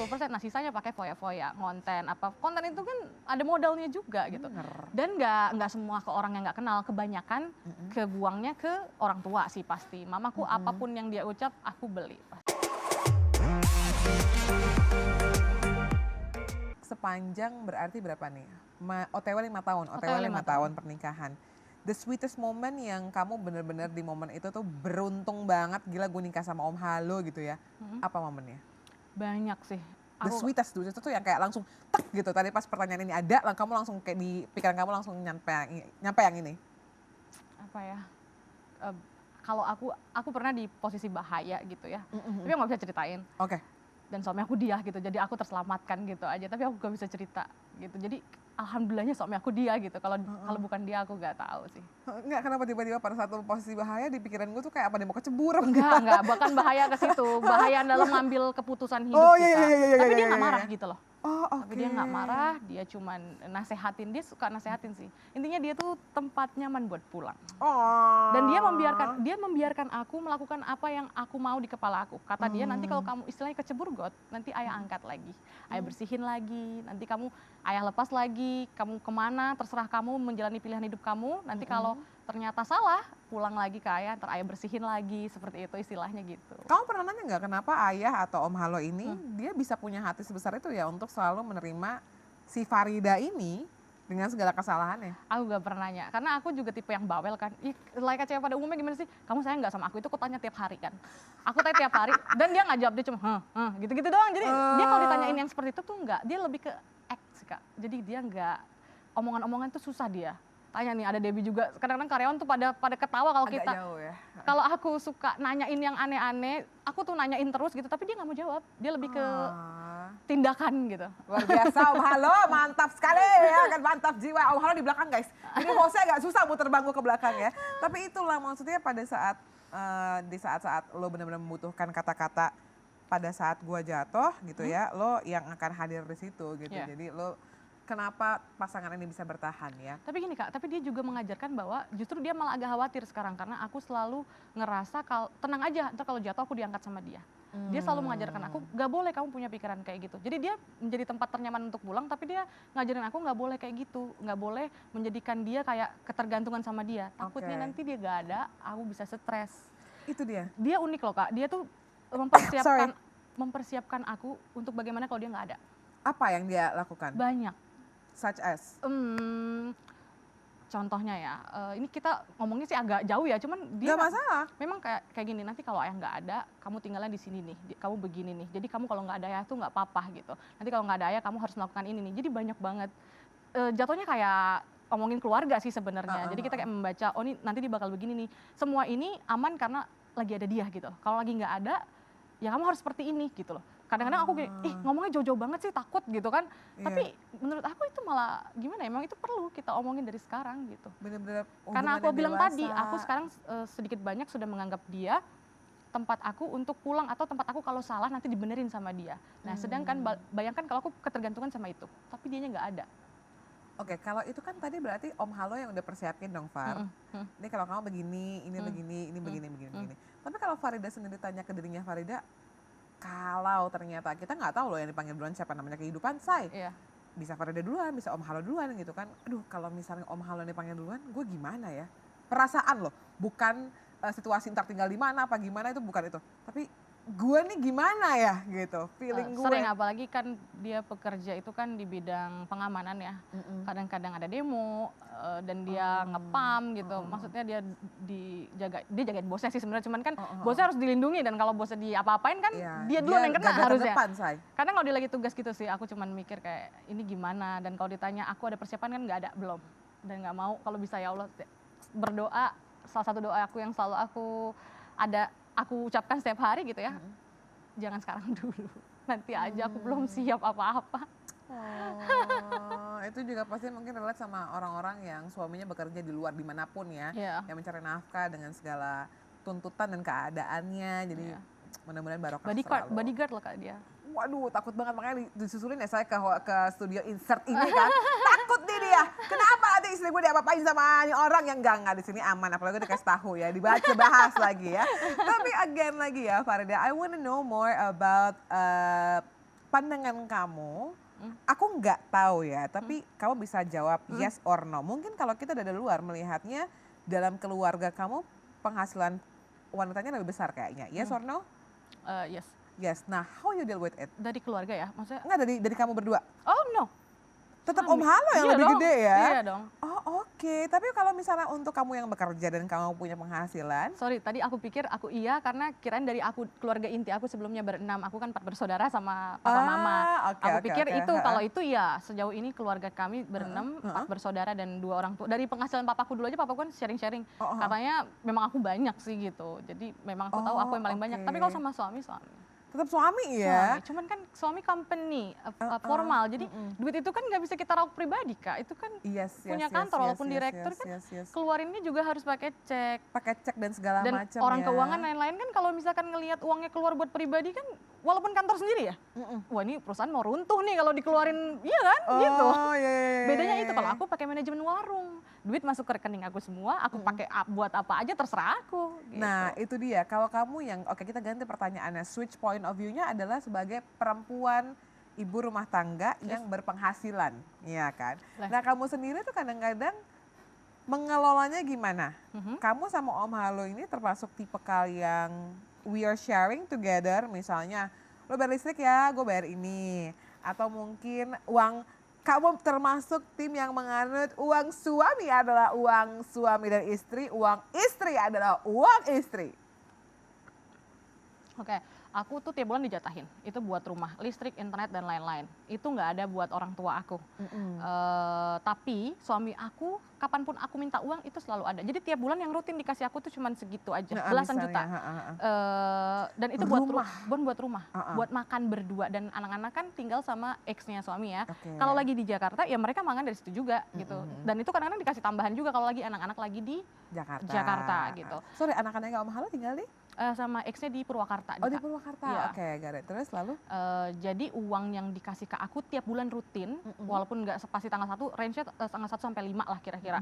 50%, nah sisanya pakai foya-foya, konten apa. Konten itu kan ada modalnya juga gitu. Dan nggak semua ke orang yang nggak kenal, kebanyakan kebuangnya ke orang tua sih pasti. Mamaku apapun yang dia ucap, aku beli. Sepanjang berarti berapa nih? OTW 5 tahun, OTW 5 tahun pernikahan. The sweetest moment yang kamu bener-bener di momen itu tuh beruntung banget, gila gue nikah sama Om Halo gitu ya. Apa momennya? Banyak sih. The sweetest itu tuh yang kayak langsung tek gitu. Tadi pas pertanyaan ini ada, kamu langsung kayak di pikiran kamu langsung nyampe yang ini. Apa ya? Kalau aku pernah di posisi bahaya gitu ya. Tapi aku nggak bisa ceritain. Oke. Dan suami aku dia gitu, jadi aku terselamatkan gitu aja, tapi aku gak bisa cerita gitu. Jadi alhamdulillahnya suami aku dia gitu, kalau bukan dia aku gak tahu sih. Enggak, kenapa tiba-tiba pada saat posisi bahaya di pikiran gue tuh kayak apa dia mau kecebur? Enggak, bukan bahaya ke situ, bahaya dalam ngambil keputusan hidup kita. Tapi dia gak marah gitu loh. Tapi dia nggak marah, dia cuman nasehatin, dia suka nasehatin sih. Intinya dia tuh tempat nyaman buat pulang. Dan dia membiarkan aku melakukan apa yang aku mau di kepala aku. Kata dia, nanti kalau kamu istilahnya kecebur got, nanti ayah angkat lagi, ayah bersihin lagi, nanti kamu ayah lepas lagi, kamu kemana terserah kamu menjalani pilihan hidup kamu. Nanti kalau ternyata salah, pulang lagi ke ayah, ntar ayah bersihin lagi, seperti itu istilahnya gitu. Kamu pernah nanya nggak kenapa ayah atau Om Halo ini dia bisa punya hati sebesar itu ya untuk selalu menerima si Farida ini dengan segala kesalahannya? Aku gak pernah nanya, karena aku juga tipe yang bawel kan. Like cewek pada umumnya gimana sih? Kamu sayang gak sama aku? Itu aku tanya tiap hari kan. Aku tanya tiap hari, dan dia gak jawab, dia cuma gitu-gitu doang. Jadi dia kalau ditanyain yang seperti itu tuh enggak, dia lebih ke act sih Kak. Jadi dia enggak, omongan-omongan tuh susah dia. Tanya nih, ada Debbie juga, kadang-kadang karyawan tuh pada ketawa kalau kita. Jauh ya. Kalau aku suka nanyain yang aneh-aneh, aku tuh nanyain terus gitu, tapi dia nggak mau jawab. Dia lebih ke tindakan gitu. Luar biasa Om Halo, mantap sekali ya kan, mantap jiwa. Om Halo di belakang guys. Jadi hostnya agak susah muter bangku ke belakang ya. Tapi itulah maksudnya pada saat, di saat-saat lo benar-benar membutuhkan kata-kata pada saat gua jatuh gitu ya, lo yang akan hadir di situ gitu. Jadi lo kenapa pasangan ini bisa bertahan ya? Tapi gini Kak, tapi dia juga mengajarkan bahwa justru dia malah agak khawatir sekarang karena aku selalu ngerasa kalau tenang aja, ntar kalau jatuh aku diangkat sama dia. Dia selalu mengajarkan aku, gak boleh kamu punya pikiran kayak gitu. Jadi dia menjadi tempat ternyaman untuk pulang, tapi dia ngajarin aku gak boleh kayak gitu. Gak boleh menjadikan dia kayak ketergantungan sama dia. Takutnya nanti dia gak ada, aku bisa stres. Itu dia? Dia unik loh Kak, dia tuh mempersiapkan aku untuk bagaimana kalau dia gak ada. Apa yang dia lakukan? Banyak. Such as? Contohnya ya, ini kita ngomongnya sih agak jauh ya, cuman dia gak masalah. Memang kayak gini, nanti kalau ayah nggak ada, kamu tinggalnya di sini nih, kamu begini nih. Jadi kamu kalau nggak ada ayah tuh nggak apa-apa gitu. Nanti kalau nggak ada ayah, kamu harus melakukan ini nih. Jadi banyak banget. Jatuhnya kayak ngomongin keluarga sih sebenarnya. Jadi kita kayak membaca, oh ini nanti dia bakal begini nih. Semua ini aman karena lagi ada dia gitu. Kalau lagi nggak ada, ya kamu harus seperti ini gitu loh. Kadang-kadang aku gini, ngomongnya jauh-jauh banget sih, takut gitu kan. Tapi menurut aku itu malah gimana ya, memang itu perlu kita omongin dari sekarang gitu. Bener-bener karena aku bilang tadi, aku sekarang sedikit banyak sudah menganggap dia tempat aku untuk pulang atau tempat aku kalau salah nanti dibenerin sama dia. Nah sedangkan bayangkan kalau aku ketergantungan sama itu, tapi dianya nggak ada. Oke, kalau itu kan tadi berarti Om Halo yang udah persiapin dong Far. Ini kalau kamu begini, ini begini, ini begini. Tapi kalau Farida sendiri tanya ke dirinya Farida, kalau ternyata kita nggak tahu loh yang dipanggil duluan siapa, namanya kehidupan say. Bisa Farida duluan, bisa Om Halo duluan gitu kan. Aduh kalau misalnya Om Halo dipanggil duluan, gue gimana ya? Perasaan loh, bukan situasi ntar tinggal di mana apa gimana, itu bukan itu. Tapi gue nih gimana ya gitu, feeling gue. Sering, apalagi kan dia pekerja itu kan di bidang pengamanan ya. Kadang-kadang ada demo dan dia ngepam gitu. Maksudnya dia jagain bosnya sih sebenarnya, cuman kan bosnya harus dilindungi, dan kalau bosnya diapa-apain kan dia duluan yang kena harusnya. Kadang kalau dia lagi tugas gitu sih, aku cuman mikir kayak ini gimana, dan kalau ditanya aku ada persiapan kan nggak ada, belum. Dan nggak mau, kalau bisa ya Allah berdoa, salah satu doa aku yang selalu aku ucapkan setiap hari gitu ya, jangan sekarang dulu, nanti aja aku belum siap apa-apa. Itu juga pasti mungkin relate sama orang-orang yang suaminya bekerja di luar dimanapun ya, yang mencari nafkah dengan segala tuntutan dan keadaannya, jadi mudah-mudahan barokah selalu. Bodyguard loh Kak dia. Waduh takut banget, makanya disusulin ya saya ke studio insert ini kan. Takut nih dia, kenapa nanti istri gue diapa-apain sama orang yang enggak di sini aman, apalagi dikasih tahu ya, dibaca bahas lagi ya. Tapi again lagi ya Farida, I wanna know more about pandangan kamu, aku nggak tahu ya, tapi kamu bisa jawab yes or no. Mungkin kalau kita dari luar melihatnya dalam keluarga kamu penghasilan wanitanya lebih besar kayaknya. Yes or no? Yes. Yes. Nah, how you deal with it? Dari keluarga ya, maksudnya? Enggak dari kamu berdua. Oh no. Tetap Om Halo yang lebih gede ya? Iya dong. Oh oke, tapi kalau misalnya untuk kamu yang bekerja dan kamu punya penghasilan. Sorry, tadi aku pikir aku iya karena kirain dari aku keluarga inti aku sebelumnya berenam. Aku kan 4 bersaudara sama papa mama. Aku pikir itu kalau itu ya sejauh ini keluarga kami berenam, 4 bersaudara dan 2 orang tua. Dari penghasilan papaku dulu aja papaku kan sharing-sharing. Katanya memang aku banyak sih gitu. Jadi memang aku tahu aku yang paling banyak. Tapi kalau sama suami. Tetap suami ya? Cuman kan suami company, formal. Jadi duit itu kan nggak bisa kita raup pribadi Kak. Itu kan punya kantor walaupun direktur kan keluarinnya juga harus pakai cek. Pakai cek dan segala macam ya. Dan orang keuangan lain-lain kan kalau misalkan ngelihat uangnya keluar buat pribadi kan walaupun kantor sendiri ya. Wah ini perusahaan mau runtuh nih kalau dikeluarin, iya kan gitu. Bedanya itu kalau aku pakai manajemen warung. Duit masuk ke rekening aku semua, aku pakai buat apa aja terserah aku. Gitu. Nah itu dia, kalau kamu yang, oke kita ganti pertanyaannya, switch point of view-nya adalah sebagai perempuan ibu rumah tangga yang berpenghasilan, ya kan? Nah kamu sendiri tuh kadang-kadang mengelolanya gimana? Kamu sama Om Halo ini termasuk tipe yang we are sharing together, misalnya lo bayar listrik ya, gue bayar ini. Atau mungkin kamu termasuk tim yang menganut uang suami adalah uang suami dan istri, uang istri adalah uang istri. Oke, aku tuh tiap bulan dijatahin. Itu buat rumah, listrik, internet, dan lain-lain. Itu nggak ada buat orang tua aku. Tapi suami aku, kapanpun aku minta uang itu selalu ada. Jadi tiap bulan yang rutin dikasih aku tuh cuma segitu aja, belasan juta. Dan itu buat rumah, buat makan berdua. Dan anak-anak kan tinggal sama ex-nya suami ya. Kalau lagi di Jakarta ya mereka makan dari situ juga gitu. Dan itu kadang-kadang dikasih tambahan juga kalau lagi anak-anak lagi di Jakarta gitu. Sorry, anak-anaknya Om Halo tinggal di? Sama ex-nya di Purwakarta. Oh di Purwakarta, ya. Oke, got it. Terus lalu? Jadi uang yang dikasih ke aku tiap bulan rutin, walaupun nggak pasti tanggal 1, range-nya tanggal 1 sampai 5 lah kira-kira.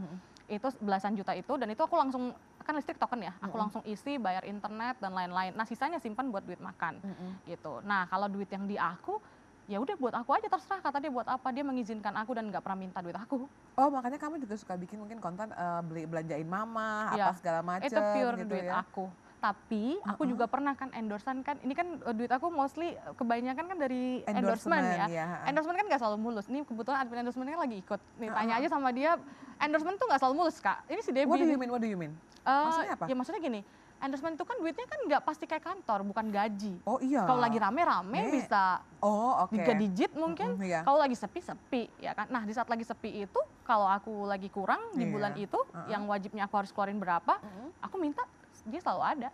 Itu belasan juta itu, dan itu aku langsung, kan listrik token ya, aku langsung isi, bayar internet dan lain-lain. Nah sisanya simpan buat duit makan gitu. Nah kalau duit yang di aku, ya udah buat aku aja terserah, kata dia buat apa, dia mengizinkan aku dan nggak pernah minta duit aku. Oh makanya kamu juga suka bikin mungkin konten belanjain mama, apa segala macam itu pure gitu duit ya. aku. Tapi aku juga pernah kan endorsean kan, ini kan duit aku mostly kebanyakan kan dari endorsement ya. Endorsement kan gak selalu mulus, ini kebetulan admin endorsementnya lagi ikut. Nih tanya aja sama dia, endorsement tuh gak selalu mulus Kak. Ini si Debbie. What do you mean? Maksudnya apa? Ya maksudnya gini, endorsement itu kan duitnya kan gak pasti kayak kantor, bukan gaji. Oh iya. Kalau lagi rame-rame bisa 3 digit mungkin, kalau lagi sepi ya kan. Nah di saat lagi sepi itu, kalau aku lagi kurang di bulan itu, yang wajibnya aku harus keluarin berapa, aku minta, dia selalu ada.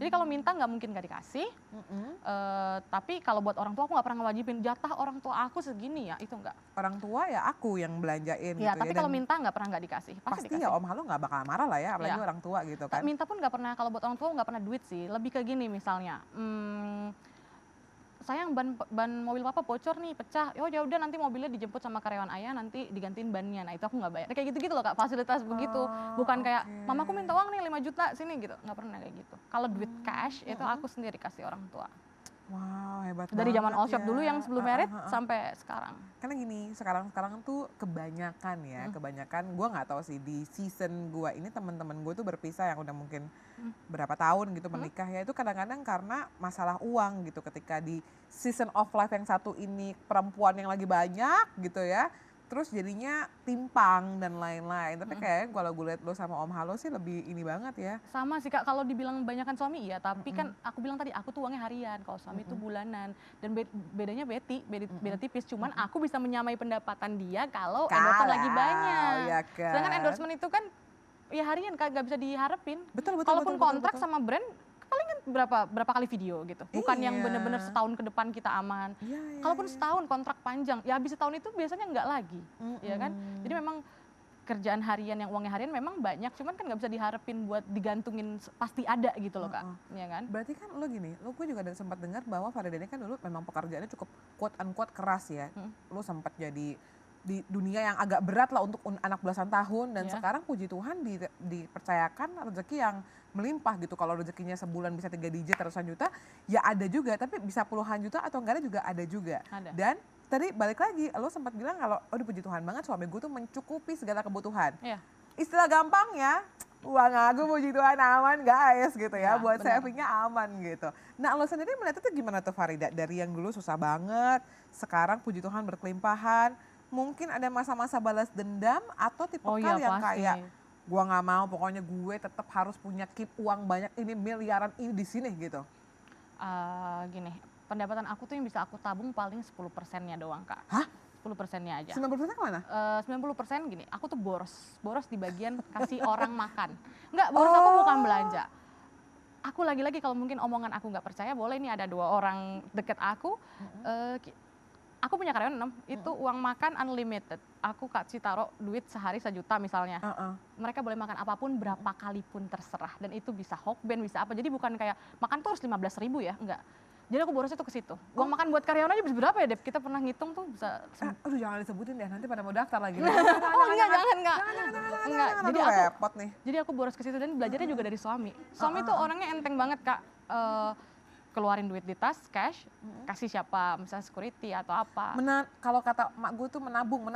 Jadi kalau minta nggak mungkin nggak dikasih, tapi kalau buat orang tua aku nggak pernah ngewajibin jatah orang tua aku segini ya, itu nggak. Orang tua ya aku yang belanjain ya, gitu tapi kalau minta nggak pernah nggak dikasih, pasti dikasih. Ya Om Halo nggak bakal marah lah ya, apalagi orang tua gitu kan. Minta pun nggak pernah, kalau buat orang tua nggak pernah duit sih, lebih ke gini misalnya, sayang ban mobil papa bocor nih, pecah. Oh ya udah nanti mobilnya dijemput sama karyawan ayah, nanti digantiin bannya. Nah itu aku nggak bayar. Kayak gitu-gitu loh Kak, fasilitas begitu. Bukan kayak mamaku minta uang nih 5 juta sini gitu. Nggak pernah kayak gitu. Kalau duit cash itu aku sendiri kasih orang tua. Wow, hebat dari zaman all shop ya. dulu yang sebelum merit sampai sekarang. Karena gini, sekarang tuh kebanyakan ya, kebanyakan gue nggak tahu sih di season gue ini teman-teman gue tuh berpisah yang udah mungkin berapa tahun gitu menikah ya, itu kadang-kadang karena masalah uang gitu. Ketika di season of life yang satu ini perempuan yang lagi banyak gitu ya, terus jadinya timpang dan lain-lain. Tapi kayaknya kalau gue liat lo sama Om Halo sih lebih ini banget ya. Sama sih Kak, kalau dibilang banyakan suami iya, tapi kan aku bilang tadi aku tuh uangnya harian, kalau suami tuh bulanan. Dan bedanya beda tipis, cuman aku bisa menyamai pendapatan dia kalau endorsement lagi banyak. Ya kan? Sedangkan endorsement itu kan ya harian Kak, gak bisa diharapin. Betul. Kalaupun kontrak sama brand, paling kan berapa kali video gitu, bukan yang bener-bener setahun ke depan kita aman. Kalaupun setahun kontrak panjang, ya habis setahun itu biasanya enggak lagi, ya kan. Jadi memang kerjaan harian yang uangnya harian memang banyak, cuman kan nggak bisa diharapin buat digantungin pasti ada gitu loh Kak, ya kan. Berarti kan lo gini, gue juga sempat dengar bahwa Farida ini kan dulu memang pekerjaannya cukup quote unquote keras ya. Lo sempat jadi di dunia yang agak berat lah untuk anak belasan tahun. Dan Iya. sekarang puji Tuhan dipercayakan rezeki yang melimpah gitu. Kalau rezekinya sebulan bisa 3 digit ratusan juta, ya ada juga. Tapi bisa puluhan juta atau enggak ada juga ada juga. Ada. Dan tadi balik lagi, lo sempat bilang kalau, oh puji Tuhan banget suami gue tuh mencukupi segala kebutuhan. Iya. Istilah gampangnya, uang aku puji Tuhan aman guys gitu ya, Ya, buat benar. savingnya aman gitu. Nah lo sendiri melihat itu gimana tuh Farida? Dari yang dulu susah banget, sekarang puji Tuhan berkelimpahan, mungkin ada masa-masa balas dendam atau tipikal Oh iya yang pasti. kayak gua nggak mau, pokoknya gue tetap harus punya keep uang banyak ini, miliaran ini di sini gitu. Gini, pendapatan aku tuh yang bisa aku tabung paling 10%-nya doang Kak. Hah? 10%-nya aja. 90% kemana? 90% gini, aku tuh boros di bagian kasih orang makan. Enggak, boros aku bukan belanja. Aku lagi-lagi kalau mungkin omongan aku nggak percaya, boleh nih ada 2 orang deket aku, aku punya karyawan 6, itu uang makan unlimited. Aku kasih taruh duit sehari 1 juta misalnya. Mereka boleh makan apapun berapa kali pun terserah. Dan itu bisa hokben, bisa apa. Jadi bukan kayak makan tuh harus 15.000 ya, enggak. Jadi aku borosnya tuh ke situ. Uang makan buat karyawan aja bisa berapa ya, Dep? Kita pernah ngitung tuh bisa. Aduh jangan disebutin deh, nanti pada mau daftar lagi. Oh enggak, enggak. Enggak. Jadi aku repot nih. Jadi aku boros ke situ dan belajarnya juga dari suami. Suami tuh orangnya enteng banget Kak. Keluarin duit di tas, cash, kasih siapa, misalnya security atau apa. Kalau kata mak gue tuh menabur.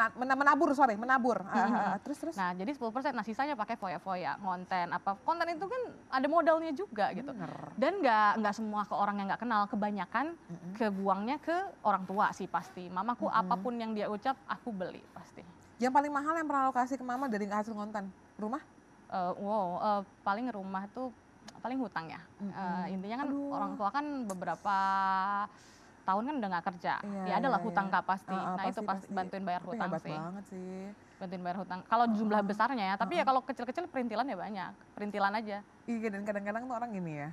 Terus. Nah jadi 10%, nah sisanya pakai foya-foya, konten apa. Konten itu kan ada modalnya juga gitu. Dan nggak semua ke orang yang nggak kenal, kebanyakan kebuangnya ke orang tua sih pasti. Mamaku apapun yang dia ucap, aku beli pasti. Yang paling mahal yang pernah lo kasih ke mama dari hasil konten? Rumah? Paling rumah tuh paling hutang ya. Intinya kan orang tua kan beberapa tahun kan udah nggak kerja. Ya adalah hutang Kak pasti. Nah itu pasti bantuin bayar hutang hebat sih. banget sih. Bantuin bayar hutang. Kalau jumlah besarnya ya, tapi ya kalau kecil-kecil perintilan ya banyak. Perintilan aja. Iya dan kadang-kadang tuh orang gini ya,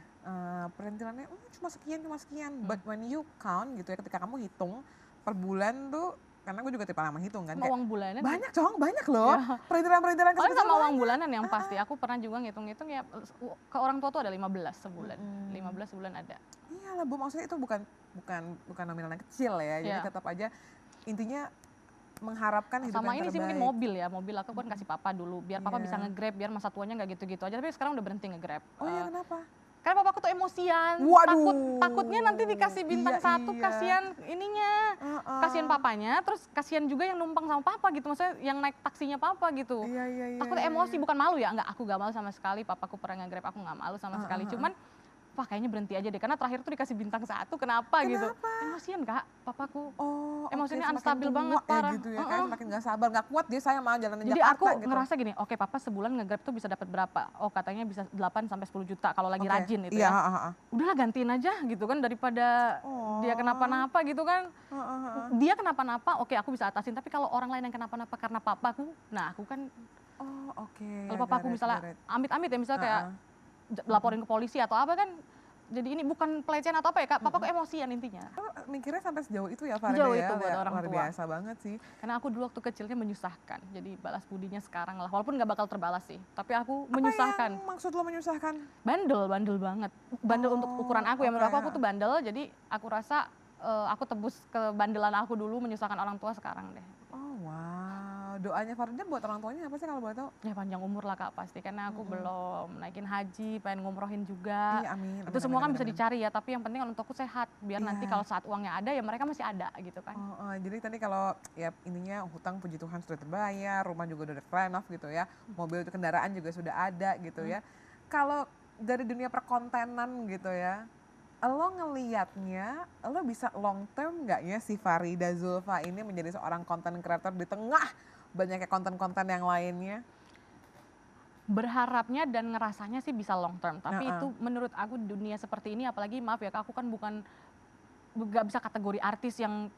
perintilannya cuma sekian. But when you count gitu ya, ketika kamu hitung per bulan tuh, karena gue juga tipe lama hitung kan. Sama uang bulanan. Banyak loh. Perintilan kecil. Sama uang bulanan yang pasti. Aku pernah juga ngitung-ngitung ya, ke orang tua tuh ada 15 sebulan. 15 sebulan ada. Iyalah Bu, maksudnya itu bukan nominal yang kecil ya. Jadi tetap aja intinya mengharapkan hidup sama yang ini terbaik. sih mungkin mobil ya, mobil aku kan kasih papa dulu biar papa bisa nge-grab, biar masa tuanya nggak gitu-gitu aja, tapi sekarang udah berhenti nge-grab. Oh iya kenapa? Karena papaku tuh emosian, takutnya nanti dikasih bintang 1, kasihan ininya, kasihan papanya, terus kasihan juga yang numpang sama papa gitu, maksudnya yang naik taksinya papa gitu. Takut emosi, bukan malu ya, enggak, aku gak malu sama sekali, papaku pernah nge-grab, aku gak malu sama sekali, cuman wah kayaknya berhenti aja deh, karena terakhir tuh dikasih bintang 1, kenapa? Gitu. Emosian Kak, papaku. Emosinya unstabil banget, parah. Gitu ya, kayak semakin gak sabar, gak kuat dia saya mau jalan Jadi Jakarta aku gitu. ngerasa gini, oke papa sebulan nge-grab tuh bisa dapat berapa? Oh katanya bisa 8 sampai 10 juta kalau lagi rajin itu ya. Udahlah gantiin aja gitu kan, daripada dia kenapa-napa gitu kan. Dia kenapa-napa, oke aku bisa atasin, tapi kalau orang lain yang kenapa-napa karena papaku, nah aku kan. Kalau papaku misalnya amit-amit ya, misalnya kayak laporin ke polisi atau apa kan, jadi ini bukan pelecehan atau apa ya Kak, papaku emosian intinya. Mikirnya sampai sejauh itu ya Farida Sejauh ya, itu buat orang luar tua. biasa banget sih. Karena aku dulu waktu kecilnya menyusahkan, jadi balas budinya sekarang lah, walaupun gak bakal terbalas sih, tapi aku menyusahkan. Apa yang maksud lo menyusahkan? Bandel banget, bandel untuk ukuran aku ya, menurut aku tuh bandel, jadi aku rasa aku tebus kebandelan aku dulu menyusahkan orang tua sekarang deh. Oh wow, doanya Farida buat orang tuanya apa sih kalau boleh tahu? Ya panjang umur lah Kak pasti, karena aku belum naikin haji, pengen ngumrohin juga. Iya amin. Itu semua kan bisa dicari ya, tapi yang penting orang tuaku sehat, biar nanti kalau saat uangnya ada ya mereka masih ada gitu kan. Jadi tadi kalau ya ininya hutang puji Tuhan sudah terbayar, rumah juga udah clean off gitu ya, mobil itu kendaraan juga sudah ada gitu ya. Kalau dari dunia perkontenan gitu ya, lo ngelihatnya, lo bisa long term nggak ya si Farida Zulfa ini menjadi seorang content creator di tengah banyaknya konten-konten yang lainnya? Berharapnya dan ngerasanya sih bisa long term, tapi itu menurut aku di dunia seperti ini, apalagi maaf ya Kak, aku kan gak bisa kategori artis yang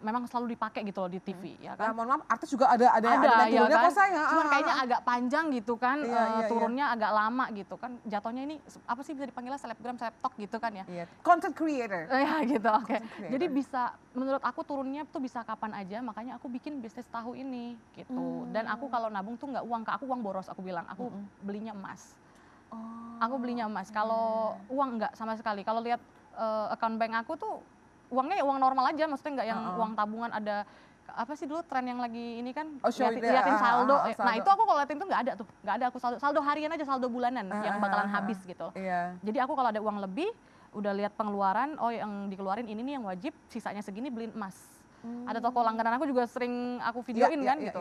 memang selalu dipakai gitu loh di TV ya kan. Mohon maaf, artis juga ada ya turunnya kan? kok saya. Cuman kayaknya agak panjang gitu kan, turunnya agak lama gitu kan. Jatuhnya ini apa sih bisa dipanggilnya selebgram, selebtok gitu kan ya. Content creator. Ya gitu, oke. Jadi bisa, menurut aku turunnya tuh bisa kapan aja, makanya aku bikin bisnis tahu ini gitu. Dan aku kalau nabung tuh nggak uang Kak, aku uang boros aku bilang, aku belinya emas. Aku belinya emas, kalau uang nggak sama sekali. Kalau lihat account bank aku tuh, uangnya ya uang normal aja, maksudnya nggak yang uang tabungan ada apa sih dulu tren yang lagi ini kan Oh, show liatin saldo. Nah saldo. itu aku kalau liatin tuh nggak ada tuh, nggak ada aku saldo harian aja, saldo bulanan yang bakalan habis gitu. Iya. Jadi aku kalau ada uang lebih, udah lihat pengeluaran, oh yang dikeluarin ini nih yang wajib, sisanya segini beliin emas. Ada toko langganan aku juga sering aku videoin kan gitu.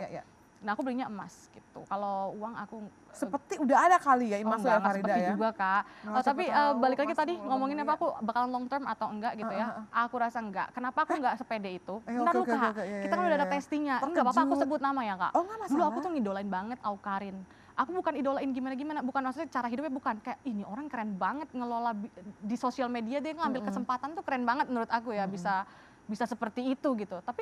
Nah aku belinya emas gitu. Kalau uang aku seperti udah ada kali ya emas ya enggak Farida seperti ya. juga Kak. Tapi balik lagi tadi ngomongin apa aku bakalan long term atau enggak gitu ya. Aku rasa enggak. Kenapa aku enggak sepede itu? Bentar dulu Kak. Kita kan udah ada testingnya. Enggak apa-apa aku sebut nama ya Kak. Oh, enggak masalah. Dulu aku tuh ngidolain banget Awkarin. Aku bukan idolain gimana-gimana, bukan maksudnya cara hidupnya bukan. Kayak ini orang keren banget ngelola di sosial media, dia ngambil kesempatan tuh keren banget menurut aku ya, bisa seperti itu gitu. Tapi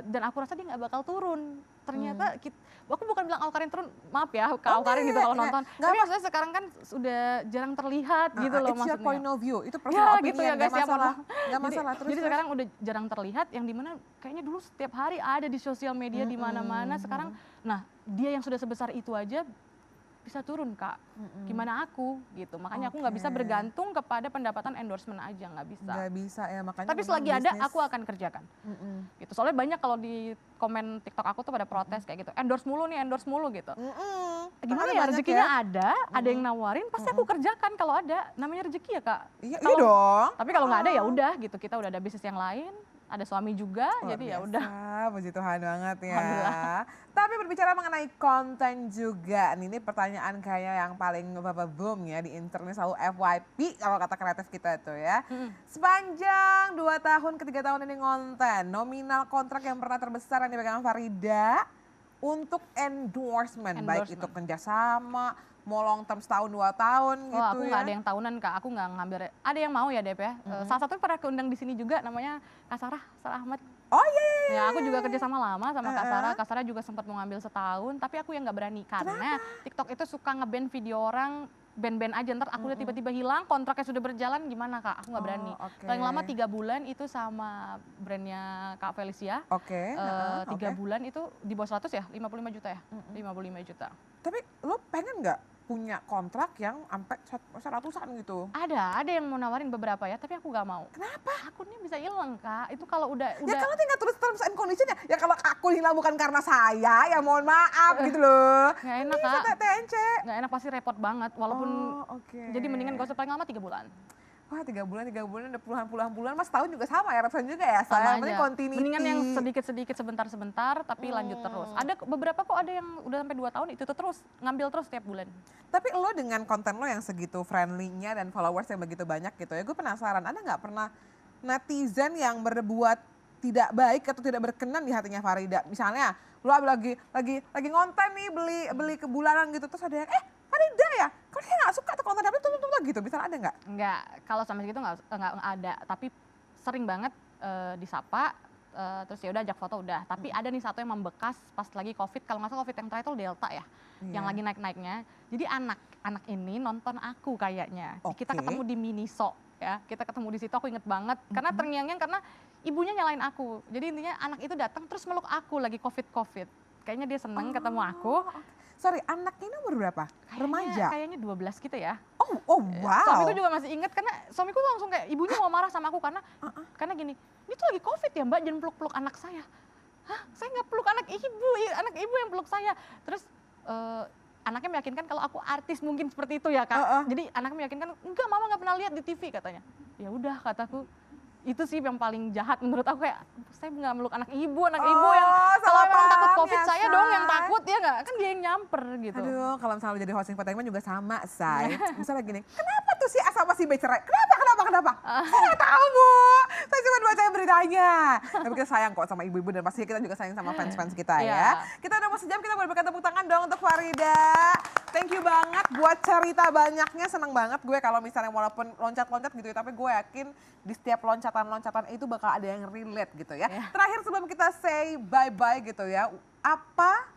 dan aku rasa dia nggak bakal turun. Ternyata aku bukan bilang Awkarin turun, maaf ya ke Awkarin gitu kalau nonton. Tapi maksudnya sekarang kan sudah jarang terlihat gitu loh maksudnya. It's your point of view, itu personal opinion, gitu ya guys, gak masalah. Gak masalah. Jadi sekarang udah jarang terlihat, yang dimana kayaknya dulu setiap hari ada di sosial media di mana-mana. Sekarang, nah dia yang sudah sebesar itu aja bisa turun Kak, gimana aku gitu. Makanya aku nggak bisa bergantung kepada pendapatan endorsement aja, nggak bisa. Nggak bisa ya, makanya. Tapi selagi ada aku akan kerjakan. Gitu. Soalnya banyak kalau di komen TikTok aku tuh pada protes kayak gitu, endorse mulu gitu. Gimana ya, rezekinya ada yang nawarin, pasti aku kerjakan kalau ada. Namanya rezeki ya Kak. Iya dong. Tapi kalau nggak ada ya udah gitu, kita udah ada bisnis yang lain. Ada suami juga, jadi ya udah. Puji Tuhan banget ya. Tapi berbicara mengenai konten juga, ini pertanyaan kayak yang paling boom ya di internet, selalu FYP kalau kata kreatif kita itu ya. Sepanjang 2 tahun ke 3 tahun ini konten, nominal kontrak yang pernah terbesar yang dipegang Farida untuk endorsement. Baik itu kerjasama, mau long term setahun 2 tahun gitu ya. Aku nggak ada yang tahunan Kak, aku nggak ngambil, ada yang mau ya Dep ya. Salah satu pernah keundang di sini juga, namanya Kak Sarah Ahmad. Oh iya. Ya aku juga kerja sama lama sama Kak Sarah. Kak Sarah juga sempat mau ngambil setahun, tapi aku yang nggak berani karena TikTok itu suka nge-ban video orang, ban aja, ntar aku udah tiba-tiba hilang, kontraknya sudah berjalan, gimana Kak? Aku nggak berani. Paling lama 3 bulan itu sama brandnya Kak Felicia. 3 bulan itu di bawah 100 ya, 55 juta ya, 55 juta. Tapi lo pengen nggak punya kontrak yang sampai 100-an gitu? Ada yang mau nawarin beberapa ya, tapi aku nggak mau. Kenapa? Akunnya bisa hilang Kak, itu kalau udah. Ya kalau tinggal tulis terms and condition ya kalau akun hilang bukan karena saya, ya mohon maaf gitu loh. Nggak enak Kak. TNC. Nggak enak, pasti repot banget, walaupun jadi mendingan gak usah, paling lama 3 bulan. Wah 3 bulan udah puluhan bulan, Mas tahun juga sama ya, ratusan juga ya. Saya penting continuity. Mendingan yang sedikit-sedikit sebentar-sebentar tapi lanjut terus. Ada beberapa kok, ada yang udah sampai 2 tahun itu terus, ngambil terus setiap bulan. Tapi lo dengan konten lo yang segitu friendly-nya dan followers yang begitu banyak gitu ya, gue penasaran, ada nggak pernah netizen yang berbuat tidak baik atau tidak berkenan di hatinya Farida? Misalnya lo lagi ngonten nih, beli ke bulanan gitu, terus ada yang Farida ya, kok dia nggak suka tuh konten tapi tuh gitu, bisa ada nggak? Nggak, kalau sampai segitu nggak ada, tapi sering banget disapa, terus ya udah ajak foto udah. Tapi ada nih satu yang membekas pas lagi COVID, kalau nggak salah COVID yang terakhir itu Delta ya, yang lagi naik-naiknya. Jadi anak ini nonton aku kayaknya, kita ketemu di Miniso ya, kita ketemu di situ, aku inget banget, karena terngiang-ngiang karena ibunya nyalain aku. Jadi intinya anak itu datang terus meluk aku lagi COVID. Kayaknya dia seneng ketemu aku. Sorry, anaknya ini umur berapa? Remaja? Kayaknya 12 gitu ya. Oh wow. Suamiku juga masih inget karena suamiku langsung kayak ibunya mau marah sama aku karena gini, ini tuh lagi COVID ya Mbak, jangan peluk-peluk anak saya. Hah? Saya nggak peluk anak ibu yang peluk saya. Terus anaknya meyakinkan kalau aku artis mungkin seperti itu ya Kak. Jadi anaknya meyakinkan, enggak mama nggak pernah lihat di TV katanya. Ya udah kataku. Itu sih yang paling jahat menurut aku, kayak saya nggak meluk anak ibu yang kalau emang takut COVID ya, saya dong yang takut ya nggak, kan dia yang nyamper gitu. Aduh, kalau misalnya jadi hosting Fatima juga sama, Say. Misalnya gini, kenapa tuh si A sama si B cerai? Kenapa? Saya nggak tahu Bu, saya cuma baca beritanya. Tapi kita sayang kok sama ibu-ibu dan pasti kita juga sayang sama fans-fans kita ya. Kita udah mau sejam, kita boleh berikan tepuk tangan dong untuk Farida. Thank you banget buat cerita banyaknya, seneng banget gue kalau misalnya walaupun loncat-loncat gitu ya, tapi gue yakin di setiap loncatan itu bakal ada yang relate gitu ya. Terakhir sebelum kita say bye-bye gitu ya, apa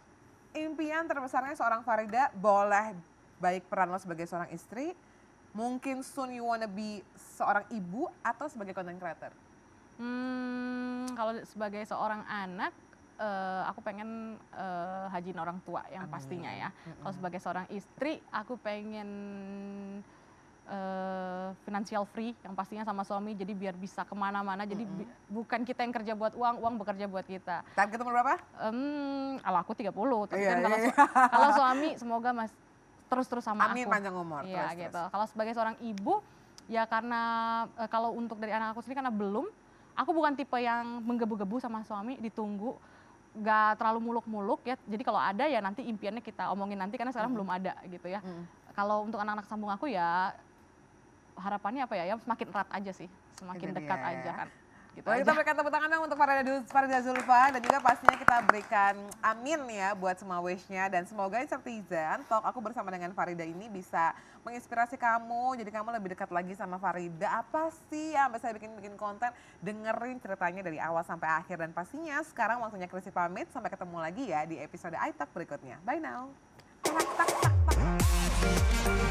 impian terbesarnya seorang Farida? Boleh baik peran lo sebagai seorang istri, mungkin soon you wanna be seorang ibu atau sebagai content creator? Kalau sebagai seorang anak, aku pengen hajiin orang tua yang pastinya ya. Kalau sebagai seorang istri, aku pengen financial free yang pastinya sama suami, jadi biar bisa kemana-mana, jadi bukan kita yang kerja buat uang, uang bekerja buat kita. Target umur berapa? Kalau aku 30, tapi Iya, kan iya. kalau suami semoga terus sama Amin, aku. panjang umur. Iya Terus. gitu. Kalau sebagai seorang ibu, ya karena kalau untuk dari anak aku sendiri karena belum, aku bukan tipe yang menggebu-gebu sama suami, ditunggu, gak terlalu muluk-muluk ya. Jadi kalau ada ya nanti impiannya kita omongin nanti karena sekarang belum ada gitu ya. Kalau untuk anak-anak sambung aku ya harapannya apa ya, semakin erat aja sih, semakin Itu dekat dia, aja ya. kan. Gitu Boleh aja. kita berikan tepuk tangan dong untuk Farida Zulfa, dan juga pastinya kita berikan amin ya buat semua wish-nya, dan semoga Citizen Talk aku bersama dengan Farida ini bisa menginspirasi kamu, jadi kamu lebih dekat lagi sama Farida. Apa sih yang bisa bikin konten, dengerin ceritanya dari awal sampai akhir, dan pastinya sekarang waktunya Chrissy pamit, sampai ketemu lagi ya di episode iTalk berikutnya. Bye now. Tak, tak, tak, tak.